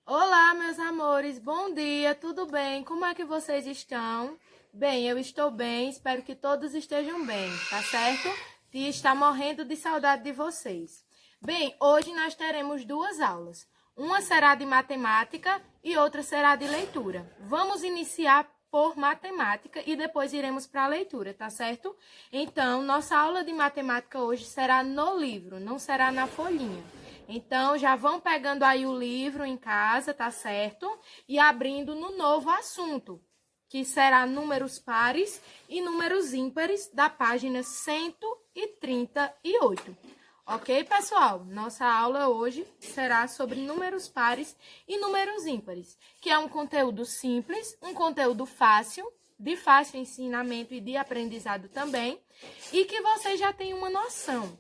Olá, meus amores, bom dia, tudo bem? Como é que vocês estão? Bem, eu estou bem, espero que todos estejam bem, tá certo? Tia está morrendo de saudade de vocês. Bem, hoje nós teremos duas aulas. Uma será de matemática e outra será de leitura. Vamos iniciar por matemática e depois iremos para a leitura, tá certo? Então, nossa aula de matemática hoje será no livro, não será na folhinha. Então, já vão pegando aí o livro em casa, tá certo? E abrindo no novo assunto, que será números pares e números ímpares, da página 138. Ok, pessoal? Nossa aula hoje será sobre números pares e números ímpares, que é um conteúdo simples, um conteúdo fácil, de fácil ensinamento e de aprendizado também, e que vocês já têm uma noção.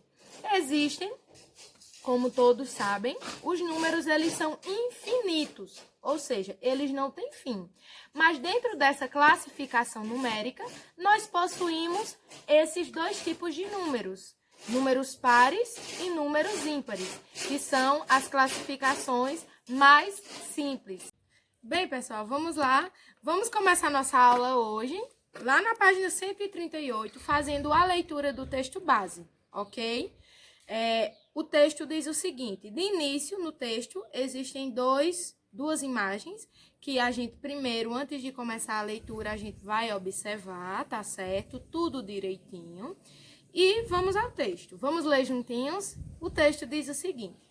Existem, como todos sabem, os números eles são infinitos, ou seja, eles não têm fim. Mas dentro dessa classificação numérica, nós possuímos esses dois tipos de números, números pares e números ímpares, que são as classificações mais simples. Bem, pessoal, vamos lá. Vamos começar nossa aula hoje, lá na página 138, fazendo a leitura do texto base, ok? O texto diz o seguinte: de início, no texto, existem duas imagens que a gente primeiro, antes de começar a leitura, a gente vai observar, tá certo? Tudo direitinho. E vamos ao texto. Vamos ler juntinhos? O texto diz o seguinte: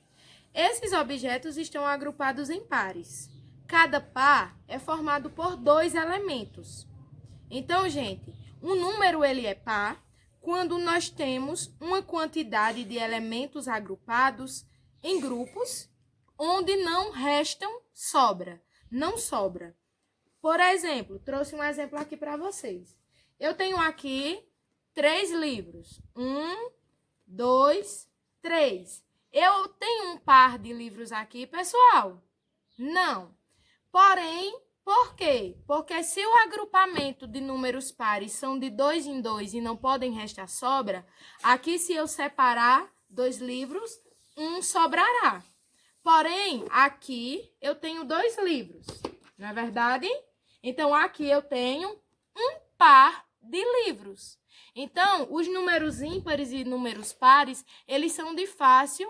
esses objetos estão agrupados em pares. Cada par é formado por dois elementos. Então, gente, um número ele é par quando nós temos uma quantidade de elementos agrupados em grupos onde não restam sobra, não sobra. Por exemplo, trouxe um exemplo aqui para vocês. Eu tenho aqui 3 livros. 1, 2, 3. Eu tenho um par de livros aqui, pessoal? Não. Porém, por quê? Porque se o agrupamento de números pares são de 2 em 2 e não podem restar sobra, aqui se eu separar 2 livros, um sobrará. Porém, aqui eu tenho 2 livros, não é verdade? Então, aqui eu tenho um par de livros. Então, os números ímpares e números pares, eles são de fácil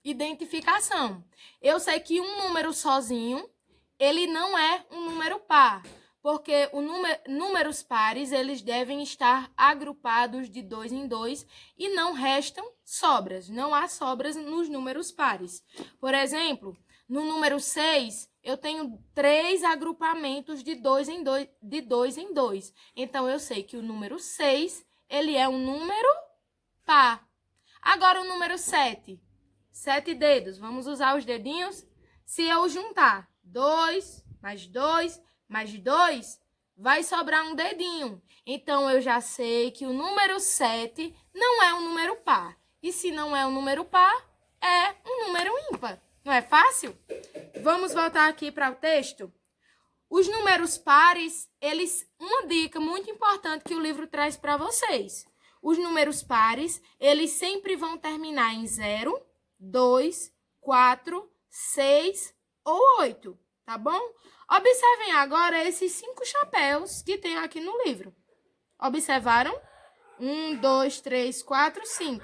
identificação. Eu sei que um número sozinho, ele não é um número par, porque números pares, eles devem estar agrupados de 2 em 2 e não restam sobras, não há sobras nos números pares. Por exemplo, no número 6, eu tenho 3 agrupamentos de 2 em 2, Então, eu sei que o número 6, ele é um número par. Agora, o número 7. 7 dedos. Vamos usar os dedinhos? Se eu juntar 2 mais 2 mais 2, vai sobrar um dedinho. Então, eu já sei que o número 7 não é um número par. E se não é um número par, é um número ímpar. Não é fácil? Vamos voltar aqui para o texto? Os números pares, uma dica muito importante que o livro traz para vocês. Os números pares, eles sempre vão terminar em 0, 2, 4, 6 ou 8, tá bom? Observem agora esses 5 chapéus que tem aqui no livro. Observaram? 1, 2, 3, 4, 5.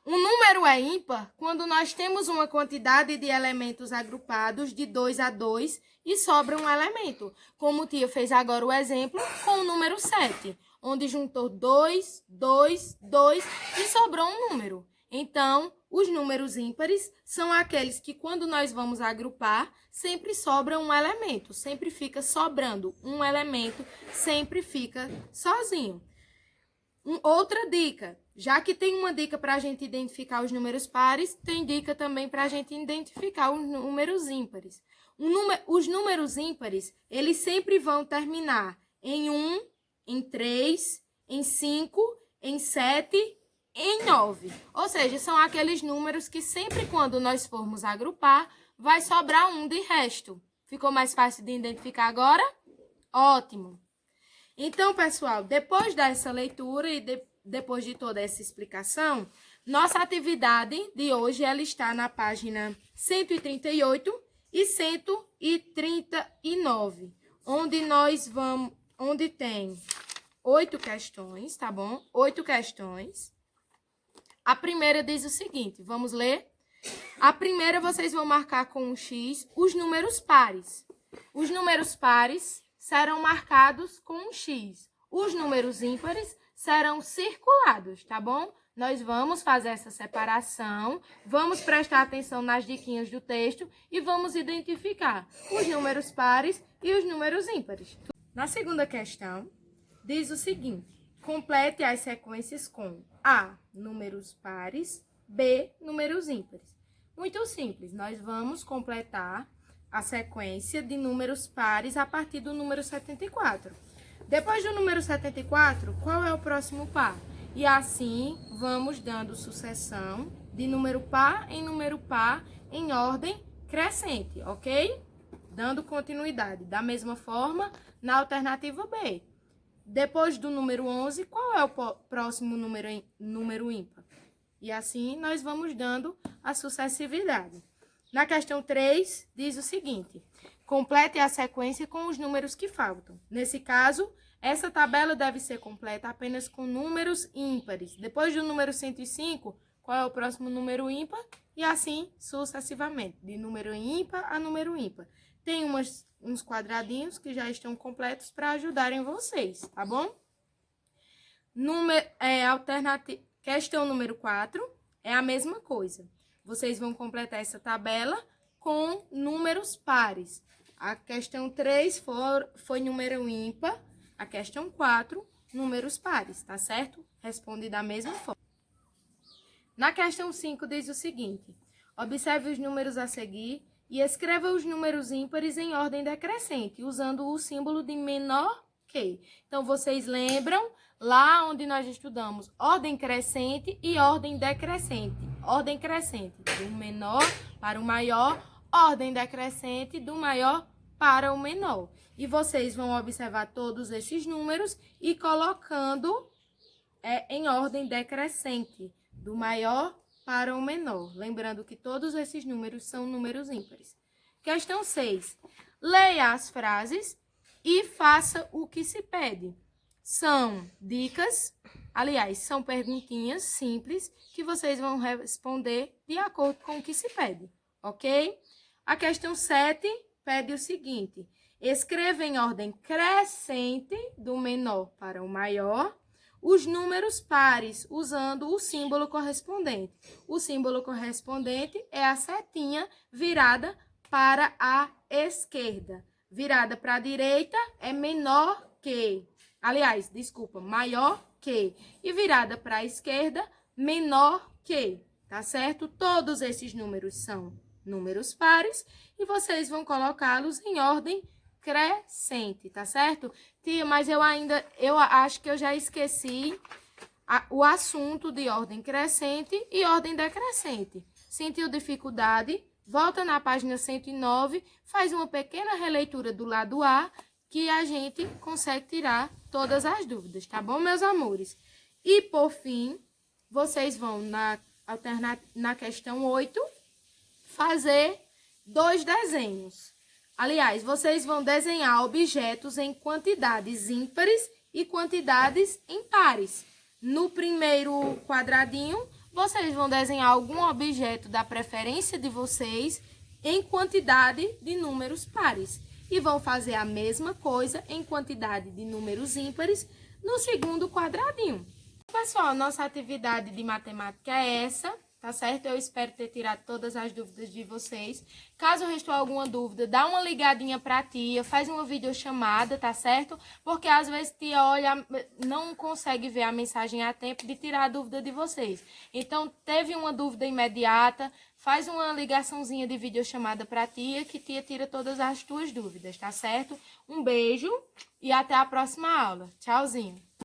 Um número é ímpar quando nós temos uma quantidade de elementos agrupados de 2 a 2 e sobra um elemento. Como o tia fez agora o exemplo com o número 7, onde juntou 2, 2, 2 e sobrou um número. Então, os números ímpares são aqueles que, quando nós vamos agrupar, sempre sobra um elemento, sempre fica sobrando um elemento, sempre fica sozinho. Outra dica, já que tem uma dica para a gente identificar os números pares, tem dica também para a gente identificar os números ímpares. Os números ímpares, eles sempre vão terminar em 1, em 3, em 5, em 7, em 9. Ou seja, são aqueles números que sempre quando nós formos agrupar, vai sobrar um de resto. Ficou mais fácil de identificar agora? Ótimo! Então, pessoal, depois dessa leitura e depois de toda essa explicação, Nossa atividade de hoje, ela está na página 138 e 139, onde tem 8 questões, tá bom? 8 questões. A primeira diz o seguinte, vamos ler? A primeira vocês vão marcar com um X os números pares. Os números pares serão marcados com um X. Os números ímpares serão circulados, tá bom? Nós vamos fazer essa separação, vamos prestar atenção nas diquinhas do texto e vamos identificar os números pares e os números ímpares. Na segunda questão, diz o seguinte, complete as sequências com A, números pares, B, números ímpares. Muito simples, nós vamos completar a sequência de números pares a partir do número 74. Depois do número 74, qual é o próximo par? E assim, vamos dando sucessão de número par em ordem crescente, ok? Dando continuidade. Da mesma forma, na alternativa B. Depois do número 11, qual é o próximo número ímpar? E assim, nós vamos dando a sucessividade. Na questão 3, diz o seguinte, complete a sequência com os números que faltam. Nesse caso, essa tabela deve ser completa apenas com números ímpares. Depois do número 105, qual é o próximo número ímpar? E assim sucessivamente, de número ímpar a número ímpar. Tem uns quadradinhos que já estão completos para ajudarem vocês, tá bom? Questão número 4 é a mesma coisa. Vocês vão completar essa tabela com números pares. A questão 3 foi número ímpar. A questão 4, números pares, tá certo? Responde da mesma forma. Na questão 5 diz o seguinte, observe os números a seguir e escreva os números ímpares em ordem decrescente, usando o símbolo de menor que. Então, vocês lembram lá onde nós estudamos ordem crescente e ordem decrescente. Ordem crescente, do menor para o maior, ordem decrescente, do maior para o menor. E vocês vão observar todos esses números e colocando em ordem decrescente, do maior para o menor. Lembrando que todos esses números são números ímpares. Questão 6. Leia as frases e faça o que se pede. São dicas, aliás, são perguntinhas simples que vocês vão responder de acordo com o que se pede, ok? A questão 7 pede o seguinte, escreva em ordem crescente, do menor para o maior, os números pares, usando o símbolo correspondente. O símbolo correspondente é a setinha virada para a esquerda. Virada para a direita é menor que. Aliás, desculpa, maior que. E virada para a esquerda, menor que. Tá certo? Todos esses números são números pares e vocês vão colocá-los em ordem crescente, tá certo? Tia, mas eu acho que eu já esqueci o assunto de ordem crescente e ordem decrescente. Sentiu dificuldade? Volta na página 109, faz uma pequena releitura do lado A, que a gente consegue tirar todas as dúvidas, tá bom, meus amores? E, por fim, vocês vão na questão 8, fazer 2 desenhos. Aliás, vocês vão desenhar objetos em quantidades ímpares e quantidades impares. No primeiro quadradinho, vocês vão desenhar algum objeto da preferência de vocês em quantidade de números pares. E vão fazer a mesma coisa em quantidade de números ímpares no segundo quadradinho. Pessoal, nossa atividade de matemática é essa. Tá certo? Eu espero ter tirado todas as dúvidas de vocês. Caso restou alguma dúvida, dá uma ligadinha pra tia, faz uma videochamada, tá certo? Porque às vezes tia olha, não consegue ver a mensagem a tempo de tirar a dúvida de vocês. Então, teve uma dúvida imediata, faz uma ligaçãozinha de videochamada pra tia, que tia tira todas as tuas dúvidas, tá certo? Um beijo e até a próxima aula. Tchauzinho!